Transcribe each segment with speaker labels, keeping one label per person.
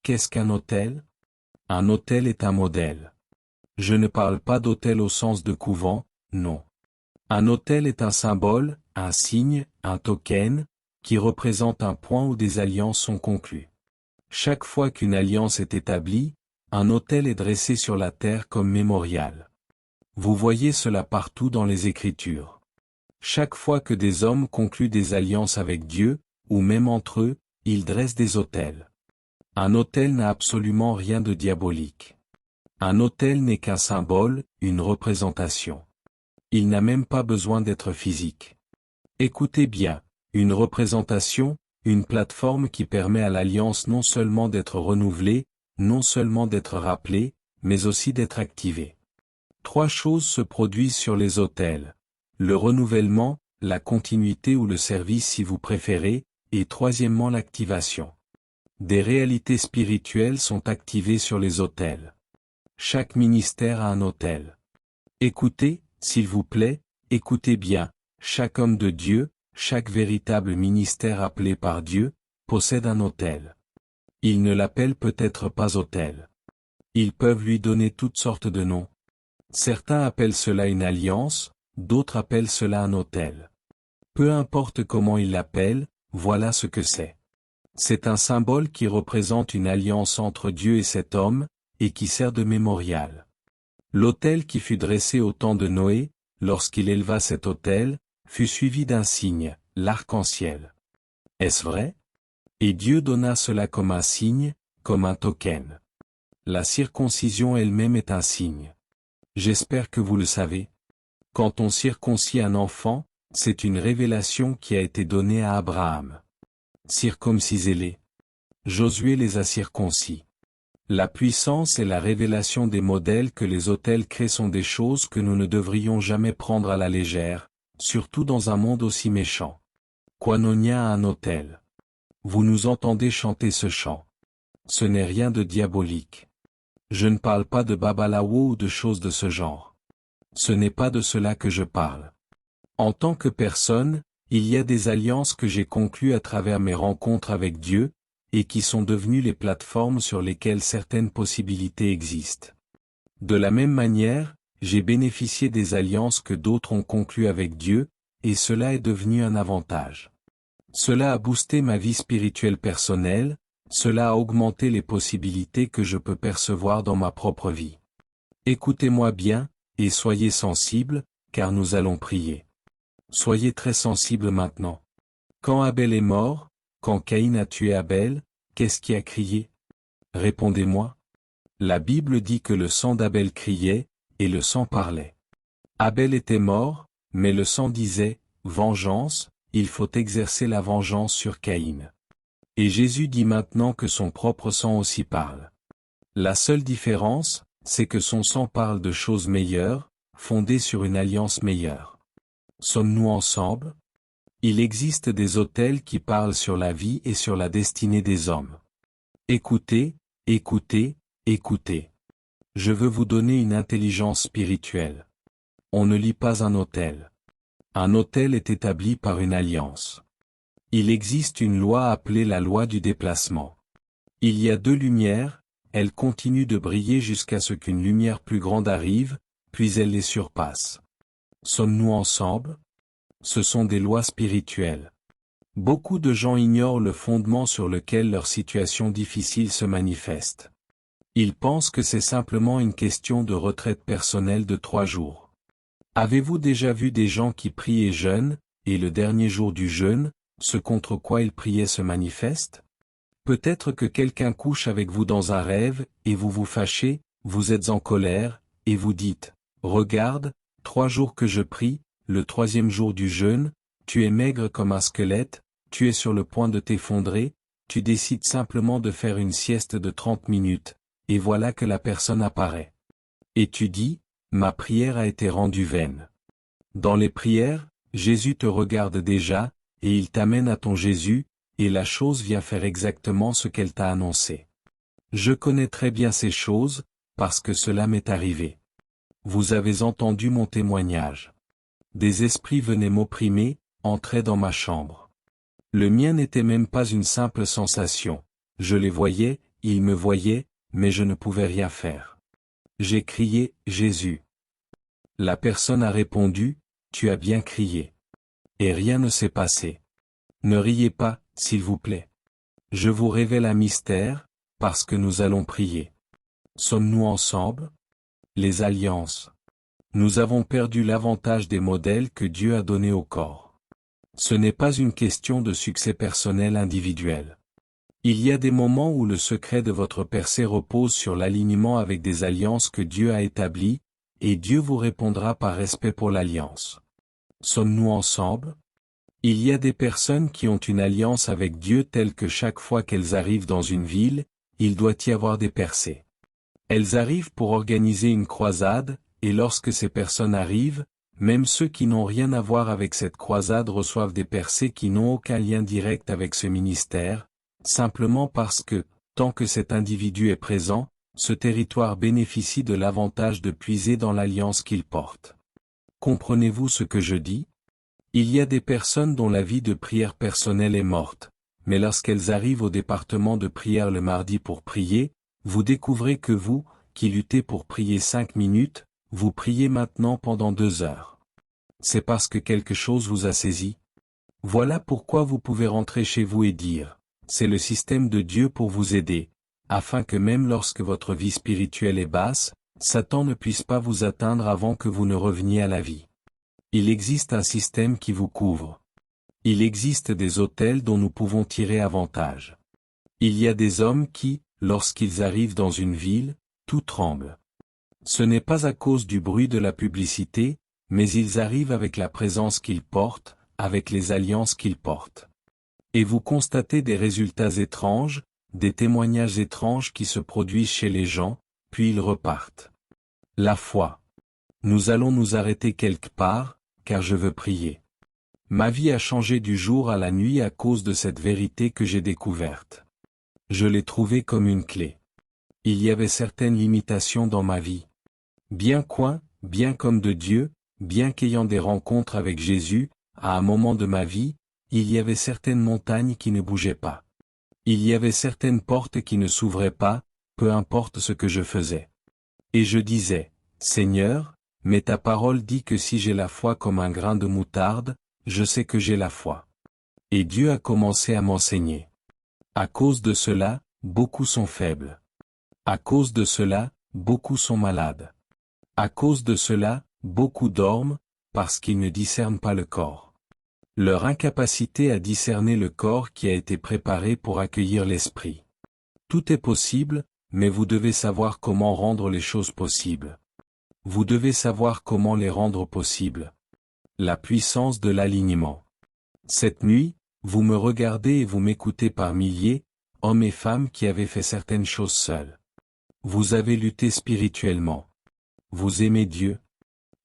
Speaker 1: Qu'est-ce qu'un autel? Un autel est un modèle. Je ne parle pas d'autel au sens de couvent, non. Un autel est un symbole, un signe, un token, qui représente un point où des alliances sont conclues. Chaque fois qu'une alliance est établie, un autel est dressé sur la terre comme mémorial. Vous voyez cela partout dans les Écritures. Chaque fois que des hommes concluent des alliances avec Dieu, ou même entre eux, ils dressent des autels. Un autel n'a absolument rien de diabolique. Un autel n'est qu'un symbole, une représentation. Il n'a même pas besoin d'être physique. Écoutez bien, une représentation, une plateforme qui permet à l'alliance non seulement d'être renouvelée, non seulement d'être rappelée, mais aussi d'être activée. 3 choses se produisent sur les autels. Le renouvellement, la continuité ou le service si vous préférez, et troisièmement l'activation. Des réalités spirituelles sont activées sur les autels. Chaque ministère a un autel. Écoutez, s'il vous plaît, écoutez bien, chaque homme de Dieu, chaque véritable ministère appelé par Dieu, possède un autel. Ils ne l'appellent peut-être pas autel. Ils peuvent lui donner toutes sortes de noms. Certains appellent cela une alliance, d'autres appellent cela un autel. Peu importe comment ils l'appellent, voilà ce que c'est. C'est un symbole qui représente une alliance entre Dieu et cet homme, et qui sert de mémorial. L'autel qui fut dressé au temps de Noé, lorsqu'il éleva cet autel, fut suivi d'un signe, l'arc-en-ciel. Est-ce vrai? Et Dieu donna cela comme un signe, comme un token. La circoncision elle-même est un signe. J'espère que vous le savez. Quand on circoncie un enfant, c'est une révélation qui a été donnée à Abraham. Circoncisez-les. Josué les a circoncis. La puissance et la révélation des modèles que les autels créent sont des choses que nous ne devrions jamais prendre à la légère, surtout dans un monde aussi méchant. Koinonia a un autel. Vous nous entendez chanter ce chant. Ce n'est rien de diabolique. Je ne parle pas de babalawo ou de choses de ce genre. Ce n'est pas de cela que je parle. En tant que personne, il y a des alliances que j'ai conclues à travers mes rencontres avec Dieu, et qui sont devenues les plateformes sur lesquelles certaines possibilités existent. De la même manière, j'ai bénéficié des alliances que d'autres ont conclues avec Dieu, et cela est devenu un avantage. Cela a boosté ma vie spirituelle personnelle, cela a augmenté les possibilités que je peux percevoir dans ma propre vie. Écoutez-moi bien, et soyez sensibles, car nous allons prier. Soyez très sensibles maintenant. Quand Abel est mort, quand Caïn a tué Abel, qu'est-ce qui a crié? Répondez-moi. La Bible dit que le sang d'Abel criait, et le sang parlait. Abel était mort, mais le sang disait, « Vengeance, il faut exercer la vengeance sur Caïn. » Et Jésus dit maintenant que son propre sang aussi parle. La seule différence, c'est que son sang parle de choses meilleures, fondées sur une alliance meilleure. Sommes-nous ensemble? Il existe des autels qui parlent sur la vie et sur la destinée des hommes. Écoutez, écoutez, écoutez. Je veux vous donner une intelligence spirituelle. On ne lit pas un autel. Un autel est établi par une alliance. Il existe une loi appelée la loi du déplacement. Il y a 2 lumières, elles continuent de briller jusqu'à ce qu'une lumière plus grande arrive, puis elle les surpasse. Sommes-nous ensemble? Ce sont des lois spirituelles. Beaucoup de gens ignorent le fondement sur lequel leur situation difficile se manifeste. Ils pensent que c'est simplement une question de retraite personnelle de 3 jours. Avez-vous déjà vu des gens qui prient et jeûnent, et le dernier jour du jeûne, ce contre quoi ils priaient se manifeste? Peut-être que quelqu'un couche avec vous dans un rêve, et vous vous fâchez, vous êtes en colère, et vous dites, « Regarde, 3 jours que je prie, le 3e jour du jeûne, tu es maigre comme un squelette, tu es sur le point de t'effondrer, tu décides simplement de faire une sieste de 30 minutes, et voilà que la personne apparaît. Et tu dis, ma prière a été rendue vaine. » Dans les prières, Jésus te regarde déjà, et il t'amène à ton Jésus, et la chose vient faire exactement ce qu'elle t'a annoncé. Je connais très bien ces choses, parce que cela m'est arrivé. Vous avez entendu mon témoignage. Des esprits venaient m'opprimer, entraient dans ma chambre. Le mien n'était même pas une simple sensation, je les voyais, il me voyait, mais je ne pouvais rien faire. J'ai crié, Jésus. La personne a répondu, tu as bien crié. Et rien ne s'est passé. Ne riez pas, s'il vous plaît. Je vous révèle un mystère, parce que nous allons prier. Sommes-nous ensemble? Les alliances. Nous avons perdu l'avantage des modèles que Dieu a donnés au corps. Ce n'est pas une question de succès personnel individuel. Il y a des moments où le secret de votre percée repose sur l'alignement avec des alliances que Dieu a établies, et Dieu vous répondra par respect pour l'alliance. Sommes-nous ensemble? Il y a des personnes qui ont une alliance avec Dieu telle que chaque fois qu'elles arrivent dans une ville, il doit y avoir des percées. Elles arrivent pour organiser une croisade, et lorsque ces personnes arrivent, même ceux qui n'ont rien à voir avec cette croisade reçoivent des percées qui n'ont aucun lien direct avec ce ministère, simplement parce que, tant que cet individu est présent, ce territoire bénéficie de l'avantage de puiser dans l'alliance qu'il porte. Comprenez-vous ce que je dis? Il y a des personnes dont la vie de prière personnelle est morte, mais lorsqu'elles arrivent au département de prière le mardi pour prier, vous découvrez que vous, qui luttez pour prier 5 minutes, vous priez maintenant pendant 2 heures. C'est parce que quelque chose vous a saisi. Voilà pourquoi vous pouvez rentrer chez vous et dire, c'est le système de Dieu pour vous aider, afin que même lorsque votre vie spirituelle est basse, Satan ne puisse pas vous atteindre avant que vous ne reveniez à la vie. Il existe un système qui vous couvre. Il existe des autels dont nous pouvons tirer avantage. Il y a des hommes qui, lorsqu'ils arrivent dans une ville, tout tremble. Ce n'est pas à cause du bruit de la publicité, mais ils arrivent avec la présence qu'ils portent, avec les alliances qu'ils portent. Et vous constatez des résultats étranges, des témoignages étranges qui se produisent chez les gens, puis ils repartent. La foi. Nous allons nous arrêter quelque part, car je veux prier. Ma vie a changé du jour à la nuit à cause de cette vérité que j'ai découverte. Je l'ai trouvée comme une clé. Il y avait certaines limitations dans ma vie. Bien comme de Dieu, bien qu'ayant des rencontres avec Jésus, à un moment de ma vie, il y avait certaines montagnes qui ne bougeaient pas. Il y avait certaines portes qui ne s'ouvraient pas, peu importe ce que je faisais. Et je disais, Seigneur, mais ta parole dit que si j'ai la foi comme un grain de moutarde, je sais que j'ai la foi. Et Dieu a commencé à m'enseigner. À cause de cela, beaucoup sont faibles. À cause de cela, beaucoup sont malades. À cause de cela, beaucoup dorment, parce qu'ils ne discernent pas le corps. Leur incapacité à discerner le corps qui a été préparé pour accueillir l'esprit. Tout est possible, mais vous devez savoir comment rendre les choses possibles. Vous devez savoir comment les rendre possibles. La puissance de l'alignement. Cette nuit, vous me regardez et vous m'écoutez par milliers, hommes et femmes qui avaient fait certaines choses seuls. Vous avez lutté spirituellement. Vous aimez Dieu.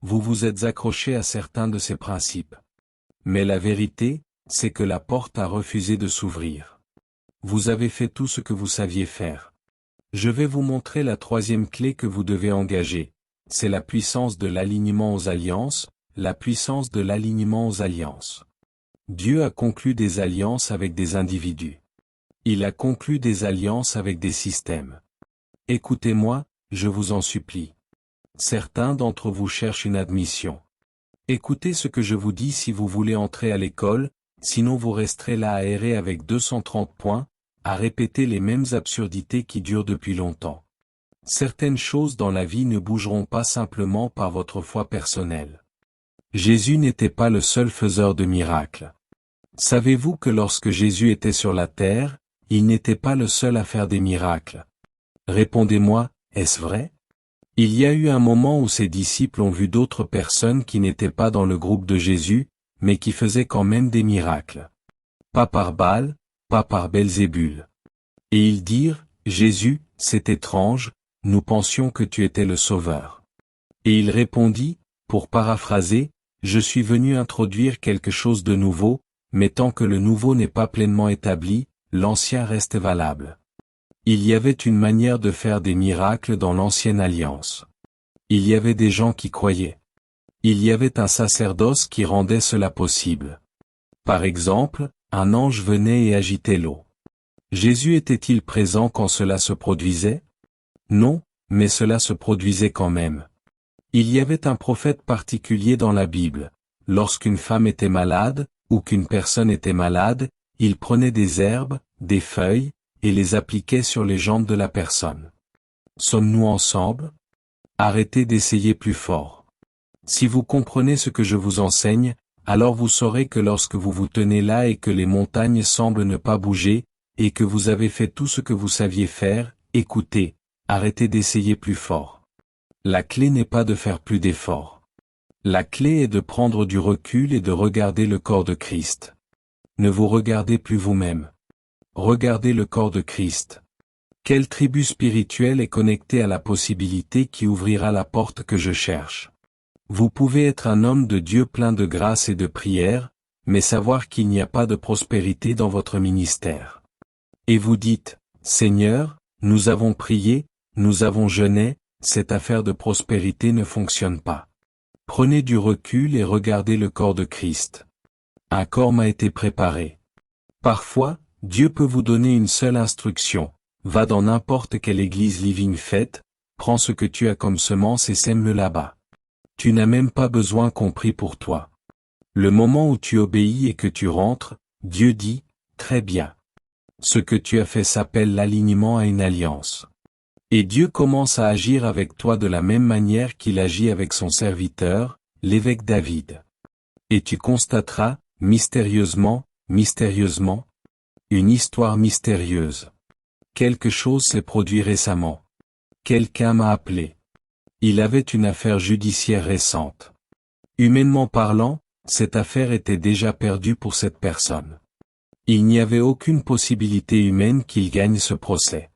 Speaker 1: Vous vous êtes accroché à certains de ses principes. Mais la vérité, c'est que la porte a refusé de s'ouvrir. Vous avez fait tout ce que vous saviez faire. Je vais vous montrer la troisième clé que vous devez engager. C'est la puissance de l'alignement aux alliances, la puissance de l'alignement aux alliances. Dieu a conclu des alliances avec des individus. Il a conclu des alliances avec des systèmes. Écoutez-moi, je vous en supplie. Certains d'entre vous cherchent une admission. Écoutez ce que je vous dis si vous voulez entrer à l'école, sinon vous resterez là à errer avec 230 points, à répéter les mêmes absurdités qui durent depuis longtemps. Certaines choses dans la vie ne bougeront pas simplement par votre foi personnelle. Jésus n'était pas le seul faiseur de miracles. Savez-vous que lorsque Jésus était sur la terre, il n'était pas le seul à faire des miracles? Répondez-moi, est-ce vrai? Il y a eu un moment où ses disciples ont vu d'autres personnes qui n'étaient pas dans le groupe de Jésus, mais qui faisaient quand même des miracles. Pas par Baal, pas par Belzébul. Et ils dirent, Jésus, c'est étrange, nous pensions que tu étais le Sauveur. Et il répondit, pour paraphraser, je suis venu introduire quelque chose de nouveau, mais tant que le nouveau n'est pas pleinement établi, l'ancien reste valable. Il y avait une manière de faire des miracles dans l'ancienne alliance. Il y avait des gens qui croyaient. Il y avait un sacerdoce qui rendait cela possible. Par exemple, un ange venait et agitait l'eau. Jésus était-il présent quand cela se produisait? Non, mais cela se produisait quand même. Il y avait un prophète particulier dans la Bible. Lorsqu'une femme était malade, ou qu'une personne était malade, il prenait des herbes, des feuilles, et les appliquait sur les jambes de la personne. Sommes-nous ensemble? Arrêtez d'essayer plus fort. Si vous comprenez ce que je vous enseigne, alors vous saurez que lorsque vous vous tenez là et que les montagnes semblent ne pas bouger, et que vous avez fait tout ce que vous saviez faire, écoutez, arrêtez d'essayer plus fort. La clé n'est pas de faire plus d'efforts. La clé est de prendre du recul et de regarder le corps de Christ. Ne vous regardez plus vous-même. Regardez le corps de Christ. Quelle tribu spirituelle est connectée à la possibilité qui ouvrira la porte que je cherche? Vous pouvez être un homme de Dieu plein de grâce et de prière, mais savoir qu'il n'y a pas de prospérité dans votre ministère. Et vous dites, Seigneur, nous avons prié, nous avons jeûné, cette affaire de prospérité ne fonctionne pas. Prenez du recul et regardez le corps de Christ. Un corps m'a été préparé. Parfois, Dieu peut vous donner une seule instruction. Va dans n'importe quelle église Living Faith, prends ce que tu as comme semence et sème-le là-bas. Tu n'as même pas besoin qu'on prie pour toi. Le moment où tu obéis et que tu rentres, Dieu dit, très bien. Ce que tu as fait s'appelle l'alignement à une alliance. Et Dieu commence à agir avec toi de la même manière qu'il agit avec son serviteur, l'évêque David. Et tu constateras, mystérieusement, une histoire mystérieuse. Quelque chose s'est produit récemment. Quelqu'un m'a appelé. Il avait une affaire judiciaire récente. Humainement parlant, cette affaire était déjà perdue pour cette personne. Il n'y avait aucune possibilité humaine qu'il gagne ce procès.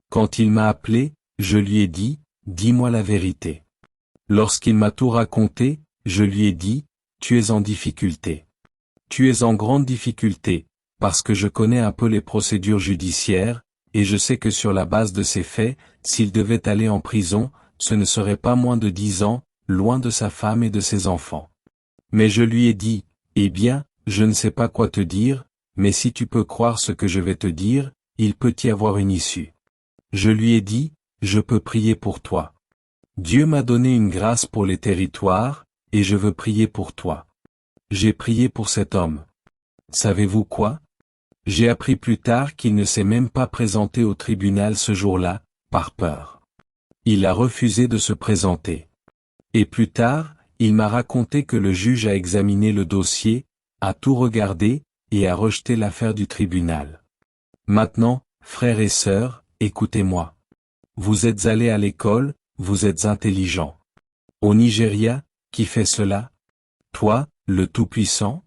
Speaker 1: Quand il m'a appelé, je lui ai dit, dis-moi la vérité. Lorsqu'il m'a tout raconté, je lui ai dit, tu es en difficulté. Tu es en grande difficulté, parce que je connais un peu les procédures judiciaires, et je sais que sur la base de ces faits, s'il devait aller en prison, ce ne serait pas moins de 10 ans, loin de sa femme et de ses enfants. Mais je lui ai dit, eh bien, je ne sais pas quoi te dire, mais si tu peux croire ce que je vais te dire, il peut y avoir une issue. Je lui ai dit, je peux prier pour toi. Dieu m'a donné une grâce pour les territoires, et je veux prier pour toi. J'ai prié pour cet homme. Savez-vous quoi? J'ai appris plus tard qu'il ne s'est même pas présenté au tribunal ce jour-là, par peur. Il a refusé de se présenter. Et plus tard, il m'a raconté que le juge a examiné le dossier, a tout regardé, et a rejeté l'affaire du tribunal. Maintenant, frères et sœurs, écoutez-moi. Vous êtes allés à l'école, vous êtes intelligents. Au Nigeria, qui fait cela? Toi, le Tout-Puissant?